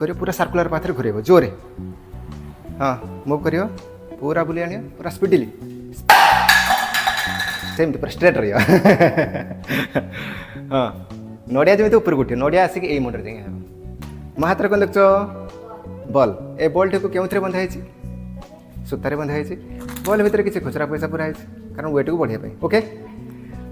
करियो पूरा circular path रे घुरेबो जोरे हां मूव करियो पूरा बुली आनियो पूरा स्पीडली सेम पूरा स्ट्रेट रहियो हां नडिया जेमिति ऊपर गुटे नडिया आसी ए मुंडर जे मो हाथ रे कोन देखछो बॉल ए बॉल टे को केउथरे बंधा हैछि सूतारे बंधा हैछि बॉल भितर किछि खुचरा पैसा पूरा हैछि कारण वेट को बढ़िया पई ओके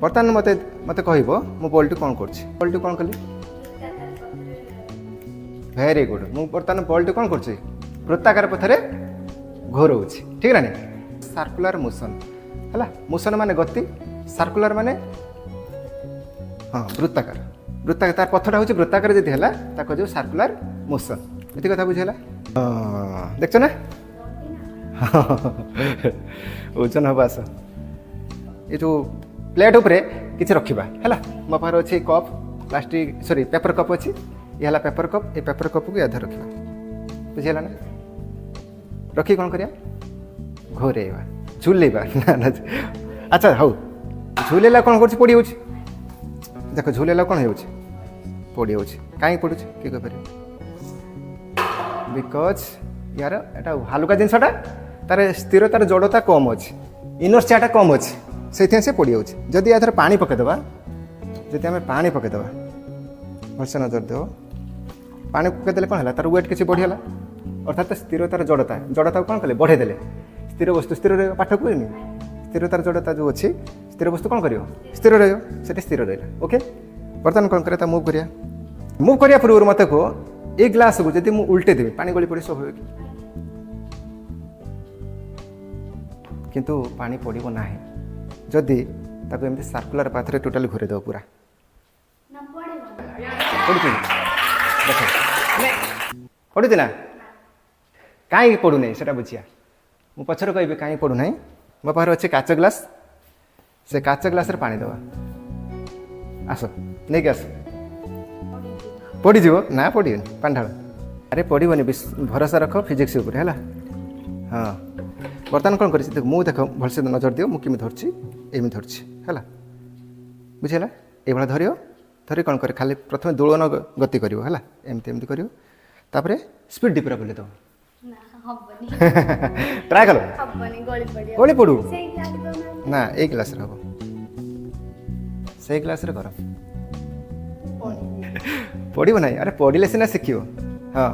बर्तमान मते मते कहइबो मो बॉल टू कोन करछि बॉल टू कोन कली वेरी गुड मु बर्तमान बॉल टू कोन करछि वृत्ताकार पथरे घोरउछि ठीक ना सर्कुलर मोशन हला मोशन माने गति सर्कुलर माने हां वृत्ताकार वृत्ताकार तार पथटा होछि वृत्ताकार जति हला ताको जो सर्कुलर मोशन एति कथा बुझेला देखछ ना ओजन हबास ए जो प्लेट ऊपर किछि रखिबा हला मो पार अछि cup plastic sorry paper cup अछि ये हला पेपर कप ए पेपर कप को आधा रखिबा बुझेला ना रखी कोन करिया घोरेबा झुलेबा ना ना अच्छा हौ झुलेला कोन करछि पड़ी होछि देखो झुलेला कोन होछि पड़ी होछि काई पडुछि की कह पारे बिकॉज यार एटा हलुका जिनसटा तार स्थिरतार जड़ता कम अछि इनर्शियाटा कम अछि सेथे से पड़ी होछि जदी याथर पानी पके दबा जदी हमें पानी पके दबा भलसे नजर देओ पानी पके देले कोन हला तार वेट किछि बढ़ी हला अर्थात स्थिरतार जड़ता कोन कले बढ़े देले स्थिर वस्तु स्थिर रहियो पाठ को नि स्थिरतार जड़ता जो अछि स्थिर वस्तु कोन करियो स्थिर रहियो सेठी स्थिर रहला ओके बर्तन कोन करे ता मूव करिया पूर्व मते को एक ग्लास को जदी मु उल्टे देबे पानी गली पड़ी सब होय किंतु पानी पड़िबो नाही जदी ताको एमती सर्कुलर पाथ रे टोटली घुरे दो पूरा ना पड़िबो देखो पड़ुती ना कहीं पड़ू नहीं सेटा बुझिया मु पछर कहबे कहीं पड़ू नहीं मो पाखर अच्छे काच ग्लास से काच ग्लास रे पानी दवा आस नहीं के आस पड़ी जीवो ना पड़ी पानी ढाल अरे पड़ोनी भरोसा रख फिजिक्स ऊपर है हाँ बर्तमान कौन कर मु देख भलसे नजर दियो मुझे धरची एमि धरची है बुझेगा ये धरियो धरी कौन करे खाली प्रथम दोलन गति करियो है एमती एमती करियो तापरे स्पीड पूरा बोले दो ट्राए करो गली पड़ू ना एक गिलास हम से गिलास कर पड़ो ना अरे पड़े सीना शिख हाँ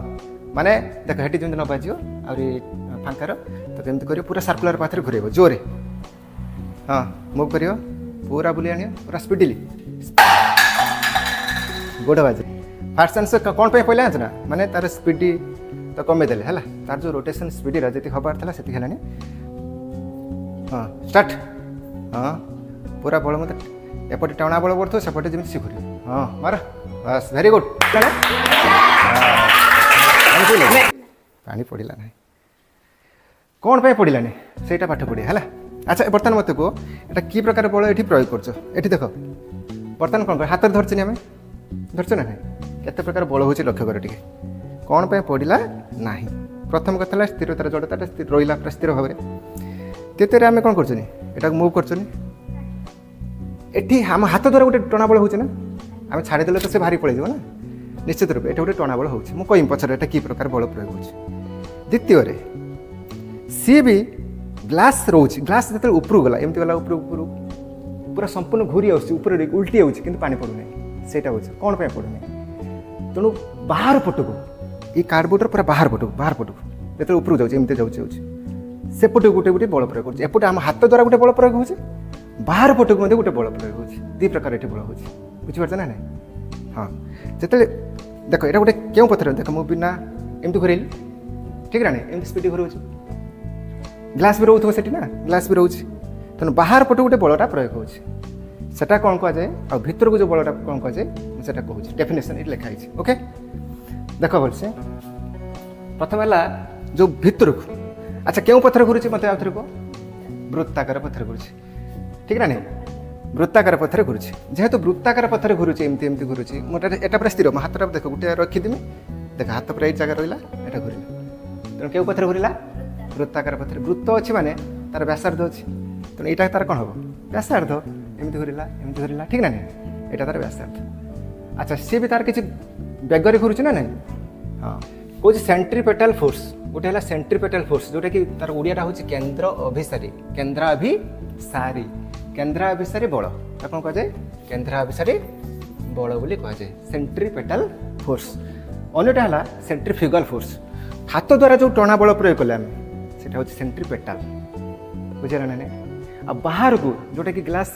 माने देख हेटी जमी न बाजो आउरी फांकार तो केमती करियो पूरा सर्कुलर पाथ रे घुरेबो जोरे हाँ मूव करियो पूरा बुली आनियो पूरा स्पीडली गोड़ बाजे फास्ट चांस कौन पे पहले ना माने तार स्पीड तो कमे देले हला तार जो रोटेशन स्पीड रा जति खबर थला सेति हेलानी हां स्टार्ट हां पूरा बळ मत एपटे टाणा बळ पड़थो सेपटे जेमि सिखुरी हां मार बस वेरी गुड पानी पड़िला नहीं कौन पे पड़िला नहीं सेटा पाठ पड़ी हला अच्छा बर्तमान मत को एटा की प्रकार बळ एठी प्रयोग करछो एठी देखो बर्तमान कोन हाथ धरछनी हमें धरछ ना नहीं केते प्रकार बळ होची लक्ष्य कर टिके कौन पे पड़िला नहीं प्रथम कथा स्थिरतार जड़ता स्थिर रहा पूरा स्थिर भाव में द्वितीय आम कौन कर मूव कर आम हाथ द्वारा गोटे टणाबल हो आम छाड़ीदे तो से भारी पड़े ना निश्चित रूप ये गोटे टणाबल हो कहीम पचर एटा कि प्रकार बल प्रयोग हो द्वितीय सी भी ग्लास रोच ग्लास जो ऊपर गला एमती गला ऊपर पूरा संपूर्ण घूरी आपर उल्टी आँच पानी पड़ूना से कौन पे पड़ूना तेणु बाहर पट को ये कार्डबोर्डर पूरा बाहर पटक जो ऊपर जामती जाऊँच से पटक गोटे गोटे बल प्रयोग करपटे आम हाथ द्वारा गोटे बल प्रयोग हो बाहर पटक गोटे बल प्रयोग हो दी प्रकार ये बल हो बुझीपार ना ना हाँ जिते देख ये गोटे क्यों पथर देख मु बिना एमती घुरेली ठीक ना एमती स्पीड घुराऊँ ग्लास भी रोथ से ना ग्लास भी रोचे तेना बाहर पटक गोटे बलटा प्रयोग होटा कौन कहुए आ भर को जो बलटा कौन कहुए मुझे कहूँ डेफिनेशन ये लिखाई ओके देख भलसे प्रथम है जो भितर को अच्छा क्यों पथर घुरुची मत आउथरे को वृत्ताकार पथर घुरुची ठीक ना नहीं वृत्ताकार पथर घुरुची जेहेतु वृत्ताकार पथर घुरुची एमती एमती घुरुची मोटा एटा पूरा स्थिर मो हाथटा देख गोटे रखीदेमी देख हाथ पूरा एक जगह रहा एटा घुरला तेणु क्यों पथर घुरला वृत्ताकार पथर वृत्त अच्छी माने तार व्यासार्ध अच्छी तेणु यहाँ तार कौन हम व्यासार्ध एमती घुरला ठीक ना नहीं यहाँ तार व्यासार्ध अच्छा सी भी तार किसी बेगरे घुरुची ना नहीं हाँ कौन सेंट्रीपेटल फोर्स गोटे है सेंट्रीपेटल फोर्स जोटा कि तार ओडियाटा हूँ केन्द्र अभिसारी केन्द्राभिसारी केन्द्राभिसारी बल कौन कह जाए केन्द्राभिसारी बल बोली कह जाए सेंट्रीपेटल फोर्स। अन्यटा है सेंट्रीफ्यूगल फोर्स हाथ द्वारा जो टणा बल प्रयोग कले आम से हूँ सेंट्रीपेटल बुझे ना आ बाहर को जोटा कि ग्लास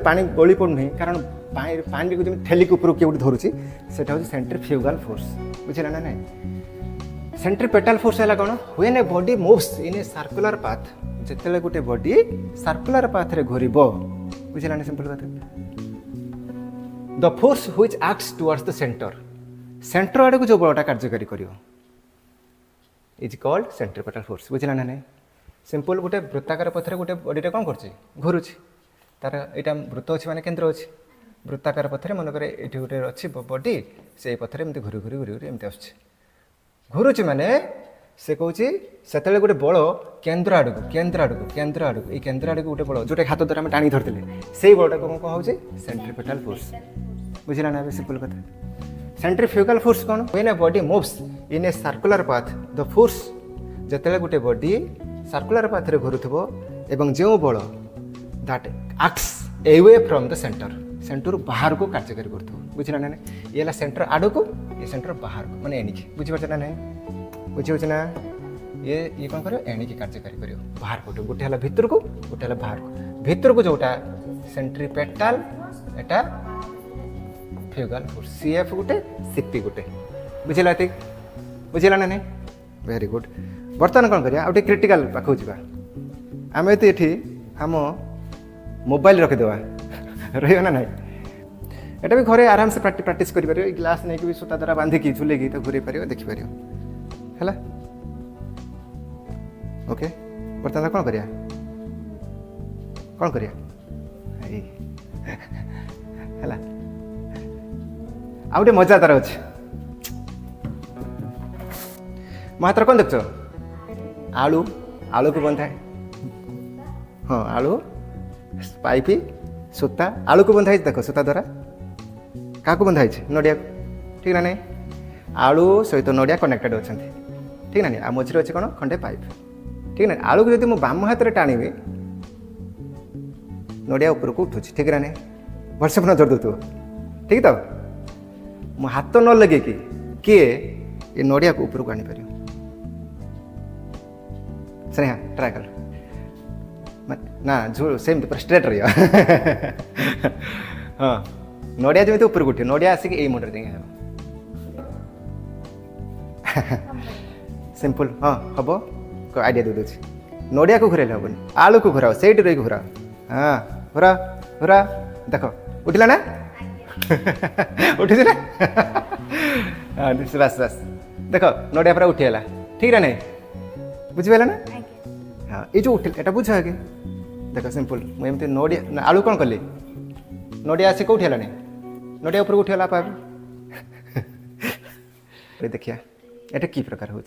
पानी गली पड़ू कारण पानी को जमी ठेलिक ऊपर किए गोटे धरुची से हूँ सेंट्रीफ्यूगल फोर्स बुझे ना ना। सेंट्रीपेटल फोर्स है कौन when a body moves in a circular path जिते गोटे बॉडी सर्कुलर पाथ रे घूर बुझे ना सिंपल बात the force which acts towards the centre आड़ को जो बलटा कार्यकारी कर इज कॉल्ड सेंट्रीपेटल फोर्स बुझे ना ना। सिंपल गोटे वृत्ताकार पथरे गोटे बॉडीटा कौन कर घुरुची तार यहाँ वृत्त अच्छी माने केन्द्र अच्छी वृत्ताकार पथरे मनकर ये गोटे अच्छी बॉडी से पथरे एमती घूरी घूरी घूरी घूरी एमती आसुच्छे घुरुची माने से कौच से गोटे बल केन्द्र आड़क ये केन्द्र आड़क गोटे बल जोटा हाथ द्वारा टाणी धरते से बलटा कौन कौन हो सेंट्रीपेटल फोर्स बुझला ना सिंपल कथा। सेंट्रीफ्यूगल फोर्स कौन when a body moves in a circular path the force जिते गोटे बॉडी सर्कुलर पाथ रे घुरुथबो एवं जो बल that acts away from the centre बाहर को कार्यकारी करथबो बुझला ना ये है सेंटर आड़ को ये सेंटर बाहर को माने एनिकी बुझी पारछ ना नहीं बुझी ना ये कौन करियो एनिकी कार्यकारी करियो बाहर को गोटे है भितर को गोटे है बाहर को भितर को जोटा सेंट्रीपेटल एटा फ्यूगल फोर्स सीएफ गोटे सीपी गोटे बुझला ठीक बुझला ना नहीं वेरी गुड। बर्तमान कौन करिया आउटे क्रिटिकल पाखु जीवा आम तो ये आम मोबाइल रखिदेवा रही ना नहीं एटा भी घरे आराम से प्रैक्टिस कर ग्लास नहीं कि सूता द्वारा बांधिकी झुलेकी तो घूरे पार देखिपर है ओके। बर्तमान कौन करिया है आउटे मजा तार अच्छे मो हाथ कौन देख आलू आलू को बंधा है हाँ आलू पाइप सूता आलू को बंधा है देख सूता द्वारा क्या बंधा है नड़िया ठीक ना नहीं आलू सहित नड़िया कनेक्टेड अच्छा ठीक ना नहीं आ मझे अच्छे कौन खंडे पाइप ठीक ना आलू को जब मो बाम हाथ में टाणी नड़िया ऊपर को उठुच ठीक ना नहीं भरसे नजर दो ठीक तो मो हाथ न लगे किए ये नड़िया को ऊपर को आनीपर स्नेहा ट्राए कर ना झूल सेम पूरा स्ट्रेट रही हाँ नड़िया जमी ऊपर उठे नड़िया आसिक यही मुंडे देंगे सिंपल हाँ हम को आइडिया दे दूसरी नड़िया को घुराइले हेनी आलू को घुराओ से रही घुराओ हाँ घुरा घुरा देख उठला ना उठी ना हाँ बस बस देख नड़िया पूरा उठीगला ठीक ना नहीं बुझिपारा ना हाँ ये जो उठे एटा बुझ आगे देख सिंपल मुझे नड़िया आलू कौन कली नड़िया आसी कौटी है नड़िया ऊपर उठीगला पाप देखिया एटा की प्रकार हो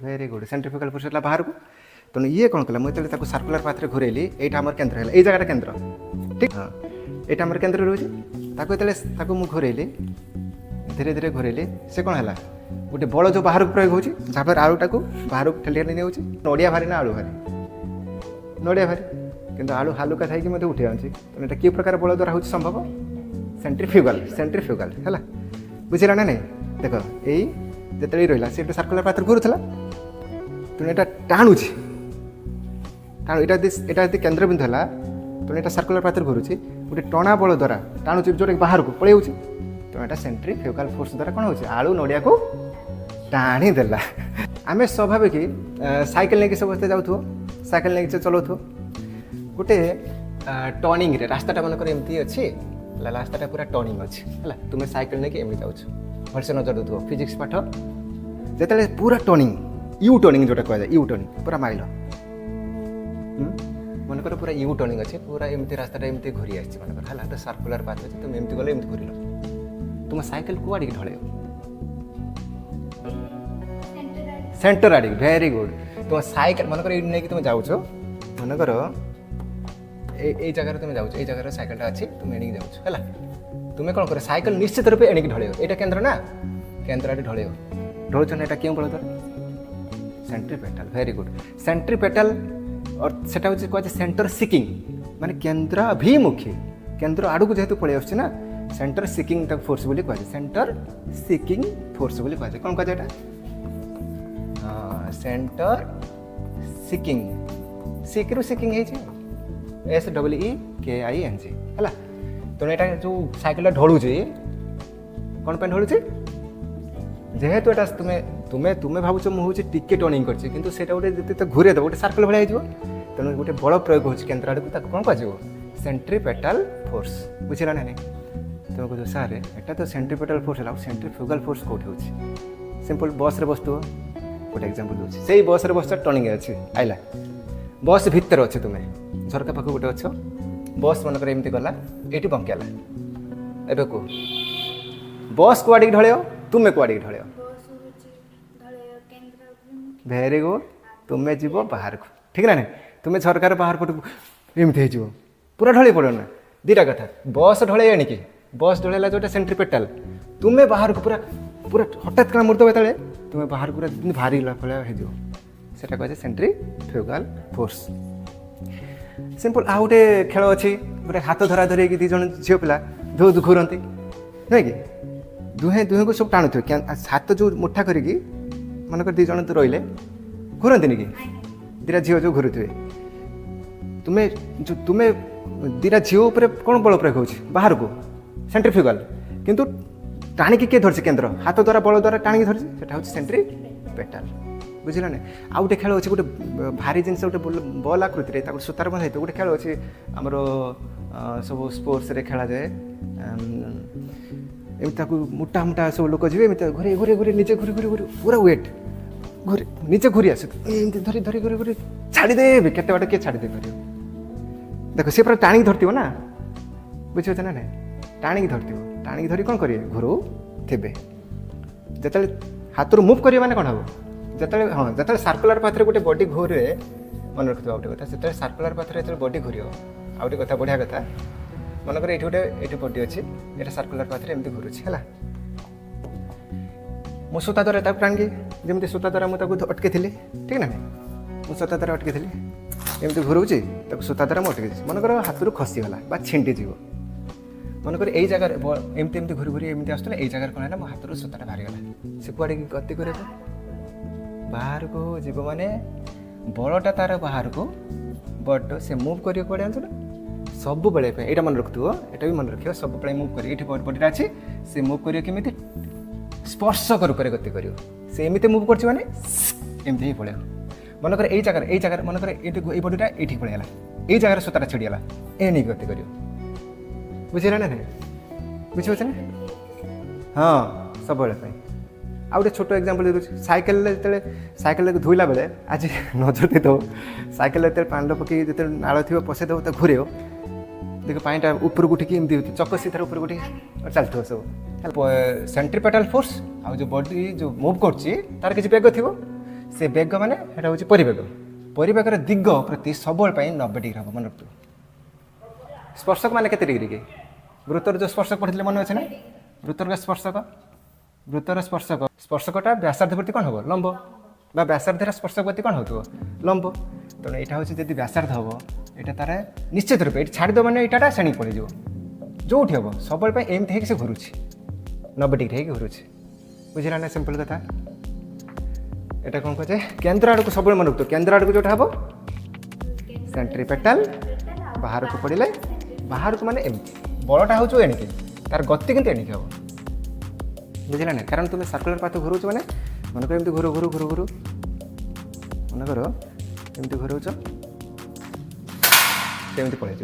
वेरी गुड सेंट्रीफ्यूगल फोर्स है बाहर को तो ये कौन कला मुझे सर्कुलर पाथ रे घुरेली यहाँ आम केन्द्र है ये जगह केन्द्र ठीक हाँ यहाँ आम केन्द्र रोचे मुझे घुरेली धीरे धीरे घुरेली से कौन है गोटे बल जो बाहर को प्रयोग होची जहाँ आलूटा को बाहर को ठेली नहीं होची नड़िया भारी ना आलू भारी नड़िया भारी किंतु आलू हालुका थी मत उठी जाऊँगी तो यहाँ कि प्रकार बल द्वारा हो संभव सेंट्रीफ्यूगल है बुझेगा ना नहीं देख यही जिते रहा सी सर्कुलर पाथ घूरुला तो यहाँ टाणुची टाणु यहाँ केन्द्र बिंदु है तो यहाँ सर्कुलर पाथ घूरुची गोटे टणा बल द्वारा टाणुची जोटा बाहर को पलि तो यहाँ सेंट्रीफ्यूगल फोर्स द्वारा कौन हो आलू नड़िया को टाणी देला आम स्वाभाविक साइकेल नहीं समस्ते जाऊ साइकेल नहीं चलाऊ गोटे टर्निंग रे रास्ताटा मनकर एमती अच्छी रास्ताटा पूरा टर्निंग अच्छी है तुम्हें साइकेल नहीं एमती जाऊँ भलसे नजर दो फिजिक्स पाठ जिते पूरा टर्निंग यू टर्निंग जोटा कह जाए यू टर्निंग पूरा माइल मनकर पूरा यू टर्निंग अच्छे पूरा एमती रास्ताटा एमती घूरी आसी मनकर है तो सर्कुलर पाथ अच्छे तुम एमती गले एमती घूर तुम साइकेल कुआड़ी ढल सेंटर आड़ी वेरी गुड तुम साइकेल मनकर ये नहीं तुम जाऊँ मनकर ये जगह तुम जाऊँ ये जगह साइकेलटा अच्छी तुम एणिक जाऊँ है तुम्हें कौन कर साइकेल निश्चित रूप एणिक ढल यहाँ केन्द्र ना केन्द्र आड़े ढल ढलुन एटा क्यों बल द्वारा सेंट्रीपेटल वेरी गुड सेंट्रीपेटल और सेटा हूँ कह सेंटर सिकिंग माने केन्द्र अभिमुखी केन्द्र आड़ू जेहेतु पलि आस सेंटर सिकिंग तक फोर्स बोली कह सेंटर सिकिंग फोर्स बोली कह कौन कह सेंटर सिकिंग सिक्रु सिकिंग SEEKING है तेणु यहाँ जो साइकेल ढलुची कौन पे ढलुची जेहेतु एटा तुम्हें तुम्हें तुम्हें भावुच मुझे टिके टर्निंग कर गोटे घूरे दब गोटे सर्कल भाई हो तेणु गोटे बल प्रयोग हो केन्द्र आड़ को कौन कह सेंट्रीपेटल फोर्स बुझला ना तुम कह सारे एटा तो सेंट्रीपेटल फोर्स है सेंट्रीफ्यूगल फोर्स कौट हो सिंपल बस रे बस गोटे एग्जांपल दूसरी से बस रे बस टर्निंग अच्छे आइला बस भितर अच्छे तुम्हें झरका पाख गोटे अच्छ बस मनकर एमती गला ये बंकेला एबे को बस कुआड़ ढल तुम्हें कुआड़ ढल वेरी गुड तुम्हें जीव बाहर को ठीक ना तुम्हें झरकार बाहर पट एमती हो पूरा ढल पड़ ना दीटा कथा बस ढल कि बस ढलैला जो सेंट्रीपेटल तुम्हें बाहर को पूरा पूरा हठात क्या मुर्द बेतले तुम्हें बाहर पूरा भारी भाया हो कह सेंट्रीफ्यूगल फोर्स सिंपल आ गोटे खेल अच्छी गोटे हाथ धरा धरी दी जन झील पिला घूरती नहीं कि दुहे दुहे को सब टाणुवे हाथ जो मुठा करी मनकर दी जन तो रही घूरती कि दीटा झील जो घूरुवे तुम्हें जो तुम्हें दीटा झील उपर कौन बल प्रयोग हो बाहर को सेंट्रीफ्यूगल किंतु टाणिकी किए धरसी केन्द्र हाथ द्वारा बल द्वारा टाणिकी धरसी सेटा हूँ सेंट्रीपेटल बुझला ना आ गोटे खेल अच्छे गोटे भारी जिन गोटे बल आकृति सूतार बंधा गोटे खेल अच्छे आमर सब स्पोर्ट्स रे खेला जाए एमती मोटा मोटा सब लोक जी घूरे घूरे घूरे निजे घूरी घूरी घूरी पूरा वेट घूरे निजे घूरी आस धरी धरी घूरी घूरी छाड़दे केते बाटे किए छाड़दे कर देख सी पूरा टाणिक धरती ना बुझे ना टाणिक धरती टाणिक धरी कौन करेंगे घूरू थे जो हाथ रू मुव करेंगे कौन हम जिते हाँ जो सर्कुलर पाथ गोटे बॉडी घूरे मन रखु गोटे कथा से सर्कुलर पाथ जो बॉडी घूर आउटे कथा बढ़िया कथा मनकर ये गोटे ये बॉडी अच्छी ये सर्कुलर पाथ एमती घूरुची है मु सूता द्वारा टाणी जमी सूता द्वारा मुझे अटके ठीक ना मु सूता द्वारा अटके एमती घूरोची सूता द्वारा मुझे अटके मनकर हाथ रू खसीगला छिंटी जीव मनकर यही जगह एमती एमती घूरी घूरी एमती आसला यही जगह कौन है मो हाथ सूताटा बाहरीगला से कुआड़े गति कर बाहर को जीव माने बलटा तार बाहर को बट से मुव कर कुआड़े आंसू सब बेले यहाँ मन रखु ये भी मन रख सब मुव कर बॉडीटा अच्छी से मुव कर स्पर्शक रूप से गति कर से एमती मुव कर एमती ही पड़े मनकर यही जगह मनकर ये बॉडीटा ये पड़ेगा यही जगह सूताटा छिड़गला ए नहीं गति कर बुझेगा ना बुझे ना हाँ सब आ गए छोट एग्जांपल दे साइकेल साइकेल धोला बेले आज नजर दे दो साइकेल पानी पकई जो नाल थी पशे दब तो घूरे देख पाटा ऊपर को उठिकी एमती चक सीधार ऊपर उठी चलते सब सेंट्रीपेटल फोर्स आ जो बॉडी जो मुव कर तार किसी बेग थी से बेग माने हूँ परिवेग परिवेगर दिग प्रति सब 90 डिग्री हम मन रखु स्पर्शक माने केते डिग्री के वृत्तर जो स्पर्शक पढ़ी मन अच्छे ना वृत्तर स्पर्शक वृत्तर स्पर्शक स्पर्शकटा व्यासार्ध प्रति कौन हम लंब बा व्यासार्धर स्पर्शक प्रति कौन हो लंब तेणु यहाँ हूँ जब व्यासार्ध हम यहाँ तार निश्चित रूप ये छाड़द मैंने यहाँ श्रेणी पड़ जो हम सब एमती से घूरुची 90 डिग्री घूरुची बुझला ना सिंपल कथा यहाँ कौन कहे केन्द्र आड़ को सब मन रखु केन्द्र आड़ को जो हम सेंट्रीपेटल बाहर को पड़े बाहर को माने एमती बलटा हूँ एणिकी तार गति कितनी एणिकी हम बुझला ना कारण तुम्हें सर्कुलर पाथ घूर मैंने मनकर एमती घूर घूर घूर घूर मनकर एमती घूर एमती पड़े